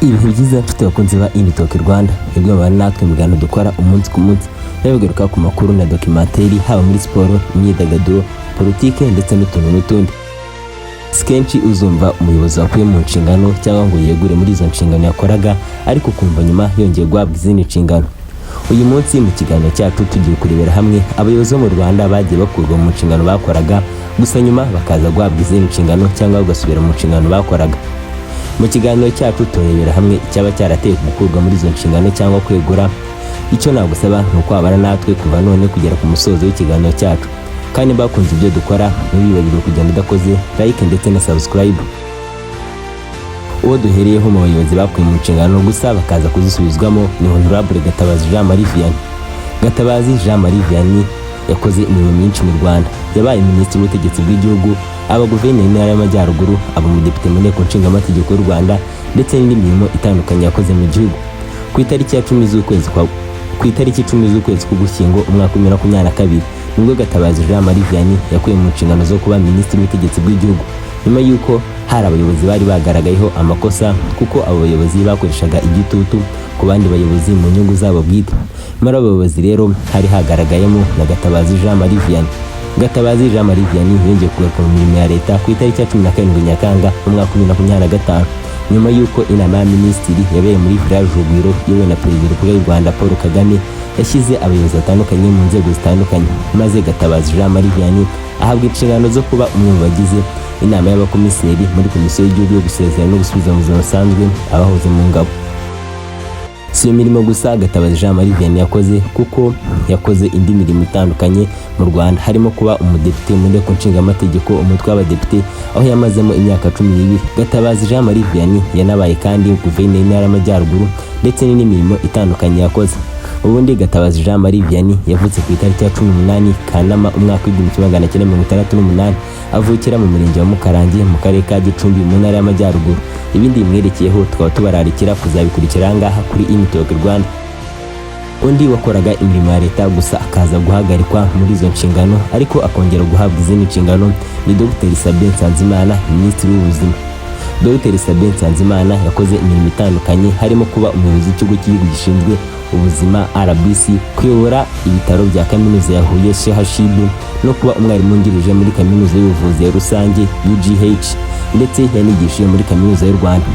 Ibihe byiza mfite abakunzi ba Talk Rwanda, ibyo bari natwe mu biganiro dukora umunsi ku munsi, bagaruka ku makuru na documentary haba muri siporo, imyidagaduro, politike ndetse n'utundi. Kenshi uzumva umuyobozi wakuye mu nshingano cyangwa ngo yegure muri izo nshingano yakoraga, ariko kumva nyuma yongeye guhabwa izindi nshingano. Uyu munsi mu kiganiro cyacu tugiye kurebera hamwe abayobozi bo mu Rwanda bagiye bakurwa mu nshingano bakoraga, gusa nyuma bakaza guhabwa izindi nshingano cyangwa bagasubira mu nshingano bakoraga. Mu kiganiro cyacu turebera hamwe icyaba cyarateye gukurwa muri izo nshingano cyangwa kwegura. Icyo nagusaba ni uko wabana natwe kuva none kugera ku musozo w'ikiganiro cyacu, kandi bakunze ibyo dukora ntibibagirwe kugenda udakoze like ndetse na subscribe. Uwo duhereyeho mu bayobozi bakuye mu nshingano gusa bakaza kuzisubizwamo ni Honorable Gatabazi Jean Marie Vianney. Gatabazi Jean Marie Vianney yakoze imirimo myinshi mu Rwanda. Yabaye minisitiri w'ubutegetsi bw'igihugu, aba guverineri w'intara y'Amajyaruguru, aba umudepite mu nteko nshingamategeko y'u Rwanda ndetse n'indi mirimo itandukanye yakoze mu gihugu. Ku itariki 10 z'ukwezi k'Ugushyingo umwaka wa 2022 nibwo Gatabazi Jean Marie Vianney yakuye mu nshingano zo kuba minisitiri w'ubutegetsi bw'igihugu, nyuma y'uko hari abayobozi bari bagaragayeho amakosa kuko abo bayobozi bakoreshaga igitutu ku bandi bayobozi mu nyungu zabo bwite. Muri abo bayobozi rero hari hagaragayemo na Gatabazi Jean Marie Vianney. Gatabazi Jean Marie Vianney yongeye kugaruka mu mirimo ya leta ku itariki 17 Nyakanga umwaka wa 2025, nyuma y'uko inama ya minisitiri yabereye muri village Rugwiro yewe na Perezida w'u Rwanda Paul Kagame yashyize abayobozi batandukanye mu nzego zitandukanye, maze Gatabazi Jean Marie Vianney ahabwa inshingano zo kuba umwe mu bagize inama y'abakomiseri muri komisiyo y'igihugu yo gusezerera no gusubiza mu buzima busanzwe abahoze mu ngabo. Si imirimo gusa Gatabazi Jean Marie Vianney yakoze, kuko yakoze indi mirimo itandukanye mu Rwanda, harimo kuba umudepite mu nteko nshingamategeko, umutwe w'abadepite, aho yamazemo imyaka 12. Gatabazi Jean Marie Vianney yanabaye kandi guverineri w'intara y'Amajyaruguru ndetse n'indi mirimo itandukanye yakoze. Ubundi Gatabazi Jean Marie Vianney yavutse ku itariki 18 Kanama umwaka wa 1968, avukira mu murenge wa Mukarange mu karere ka Gicumbi mu ntara y'Amajyaruguru. Ibindi bimwerekeyeho tukaba tubararikira kuzabikurikira ngaha kuri Talk Rwanda. Undi wakoraga imirimo ya leta gusa akaza guhagarikwa muri izo nshingano ariko akongera guhabwa izindi nshingano ni Dr. Sabe Nsanzimana, minisitiri w'ubuzima. Dr. Sabe Nsanzimana yakoze imirimo itandukanye, harimo kuba umuyobozi w'ikigo cy'igihugu gishinzwe ubuzima RBC, kuyobora ibitaro bya kaminuza ya Huye CHUB no kuba umwarimu wungirije muri kaminuza y'ubuvuzi ya rusange UGH, ndetse yanigishije muri kaminuza y'u Rwanda.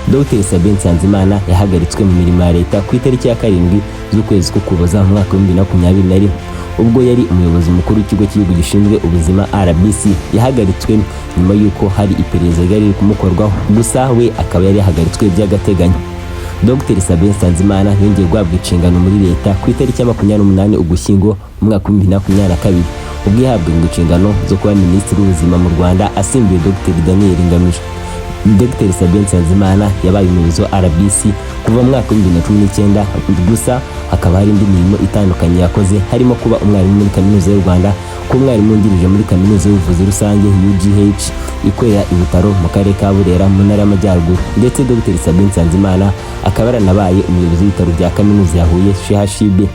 Dr. Sabe Nsanzimana yahagaritswe mu mirimo ya leta ku itariki ya 7 z'ukwezi k'Ukuboza mu mwaka wa 2021 ubwo yari umuyobozi mukuru w'ikigo cy'igihugu gishinzwe ubuzima RBC. Yahagaritswe nyuma y'uko hari iperereza ryari riri kumukorwaho, gusa we akaba yari yahagaritswe by'agateganyo. Dr. Sabe Nsanzimana yongeye guhabwa inshingano muri leta ku itariki ya 28 Ugushyingo mu mwaka wa 2022 ubwo yahabwa inshingano zo kuba minisitiri w'ubuzima mu Rwanda asimbuye Dr. Daniel Ngamije. Dr. Sabe Nsanzimana yabaye umuyobozi wa RBC kuva mu mwaka wa 2019, gusa hakaba hari indi mirimo itandukanye yakoze, harimo kuba umwarimu muri kaminuza y'u Rwanda, kuba umwarimu wungirije muri kaminuza y'ubuvuzi rusange UGH ikorera ibitaro mu karere ka Burera mu ntara y'Amajyaruguru, ndetse Dr. Sabe Nsanzimana akaba yaranabaye umuyobozi w'ibitaro bya kaminuza ya Huye CHUB.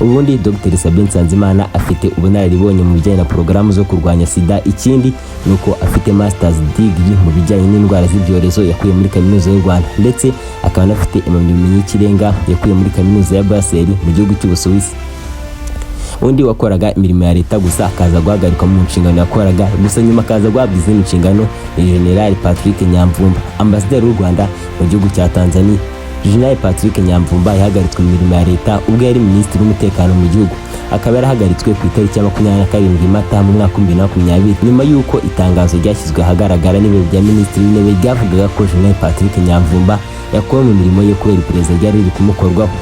Ubundi Dr. Sabe Nsanzimana afite ubunararibonye mu bijyanye na porogaramu zo kurwanya sida. Ikindi nuko afite masters degree mu bijyanye n'indwara z'ibyorezo yakuye muri kaminuza y'u Rwanda, ndetse akaba anafite impamyabumenyi y'ikirenga yakuye muri kaminuza ya Basel mu gihugu cy'Ubusuwisi. Undi wakoraga imirimo ya leta gusa akaza guhagarikwa mu nshingano yakoraga, gusa nyuma akaza guhabwa izindi nshingano ni General Patrick Nyamvumba, ambasaderi w'u Rwanda mu gihugu cya Tanzania. General Patrick Nyamvumba yahagaritswe mu mirimo ya leta ubwo yari minisitiri w'umutekano mu gihugu, akaba yarahagaritswe ku itariki ya 27 Mata mu mwaka wa 2020 nyuma y'uko itangazo ryashyizwe ahagaragara n'ibiro bya minisitiri w'intebe ryavugaga ko General Patrick Nyamvumba yakuwe mu mirimo ye kubera iperereza ryari riri kumukorwaho.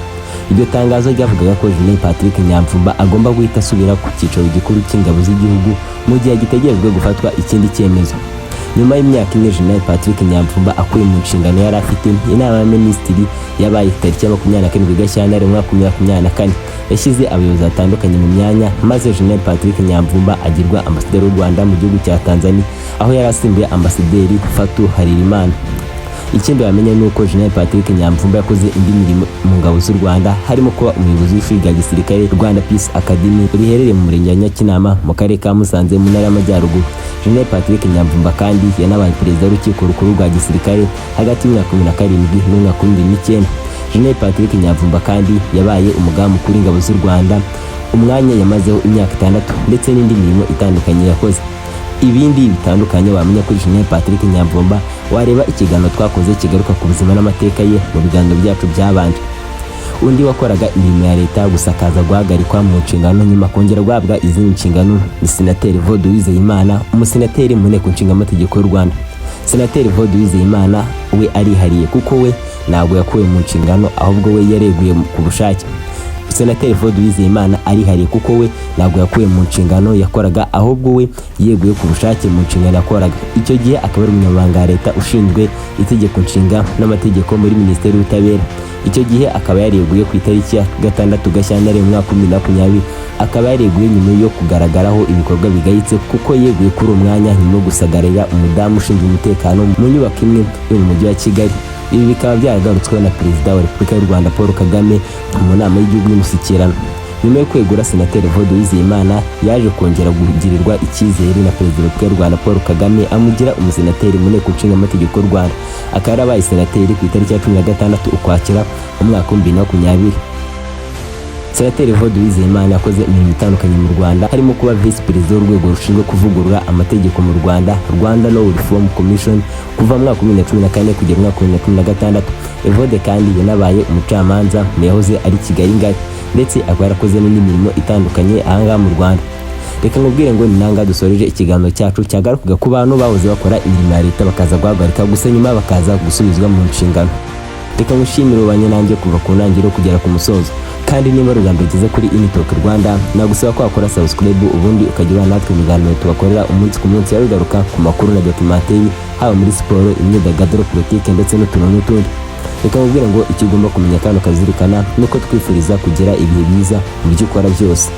Iryo tangazo ryavugaga ko General Patrick Nyamvumba agomba guhita asubira ku cyicaro gikuru cy'ingabo z'igihugu mu gihe gitegerejwe gufatwa ikindi cyemezo. Nyuma y'imyaka 4 General Patrick Nyamvumba akuye mu nshingano yari afite, inama ya minisitiri yabaye tariki ya 27 Gashyantare umwaka wa 2024 yashyize abayobozi batandukanye mu myanya, maze General Patrick Nyamvumba agirwa ambasaderi w'u Rwanda mu gihugu cya Tanzania, aho yari asimbuye ambasaderi Fatu Haririmana. Ikindi bamenye nuko General Patrick Nyamvumba yakoze indi mirimo mu ngabo z'u Rwanda, harimo kuba umuyobozi w'ishuri rya gisirikare Rwanda Peace Academy riherereye mu murenge wa Nyakinama mu karere ka Musanze mu ntara y'Amajyaruguru. Gen. Patrick Nyamvumba kandi yanabaye perezida w'urukiko rukuru rwa gisirikare hagati y'umwaka 2007 n'umwaka 2009. Gen. Patrick Nyamvumba kandi yabaye umugaba mukuru w'ingabo z'u Rwanda, umwanya yamazeho imyaka 6 ndetse n'indi mirimo itandukanye yakoze. Ibindi bitandukanye wamenya kuri Gen. Patrick Nyamvumba wareba ikiganiro twakoze kigaruka ku buzima n'amateka ye mu biganiro byacu byabanje. Undi wakoraga imirimo ya leta gusakaza guhagarikwa mu nshingano nyuma kongera guhabwa izindi nshingano ni Senateri Dore Uwizeyimana, umusenateri mu nteko nshingamategeko y'u Rwanda. Senateri Dore Uwizeyimana we arihariye kuko we ntabwo yakuwe mu nshingano ahubwo we yareguye ku bushake. Senateri Dore Uwizeyimana arihariye kuko we ntabwo yakuwe mu nshingano yakoraga ahubwo we yeguye ku bushake mu nshingano yakoraga. Icyo gihe akaba ari umunyamabanga wa leta ushinzwe itegeko nshinga n'amategeko muri Minisiteri y'Ubutabera. Icyo gihe akaba yareguye ku itariki ya 6 Gashyantare mu mwaka 2020. Akaba yareguye nyuma yo kugaragaraho ibikorwa bigayitse kuko yeguye kuri umwanya nyuma yo gusagarira umudamu ushinzwe umutekano mu nyubako imwe yo mu mujyi wa Kigali. Ibi bikaba byaragarutsweho na Perezida wa Repubulika y'u Rwanda Paul Kagame mu nama y'igihugu y'umushyikirano. Nyuma yo kwegura Senateri Dore Uwizeyimana yaje kongera kugirirwa icyizere na Perezida wa Repubulika y'u Rwanda Paul Kagame amugira umusenateri mu nteko nshingamategeko y'u Rwanda. Akaba yarabaye senateri ku itariki ya 16 Ukwakira mu mwaka 2020. Senateri Dore Uwizeyimana yakoze imirimo itandukanye mu Rwanda harimo kuba Vice Perezida w'urwego rushinzwe kuvugurura amategeko mu Rwanda, Rwanda Law Reform Commission, kuva mu mwaka 2014 kugera mu mwaka 2016. Evode kandi yanabaye umucamanza mu yahoze ari Kigali ngari, ndetse akaba yarakoze n'indi mirimo itandukanye ahangaha mu Rwanda. Reka nkubwire ngo ni nanga dusoreje ikiganiro cyacu cyagarukaga ku bantu bahoze bakora imirimo ya leta bakaza guhagarika gusa nyuma bakaza gusubizwa mu nshingano. Reka ngushimire ubanye nanjye kuva ku ntangiriro kugera ku musozo. Kandi niba Rwanda ugeze kuri Talk Rwanda nagusaba ko wakora subscribe ubundi ukajya natwe mu biganiro tubakorera umunsi ku munsi yarugaruka ku makuru na documentaire haba muri siporo, imyidagaduro, politike ndetse n'utuntu n'utundi. Reka nkubwire ngo icyo ugomba kumenya kandi ukazirikana nuko twifuriza kugira ibihe byiza mu byo ukora byose.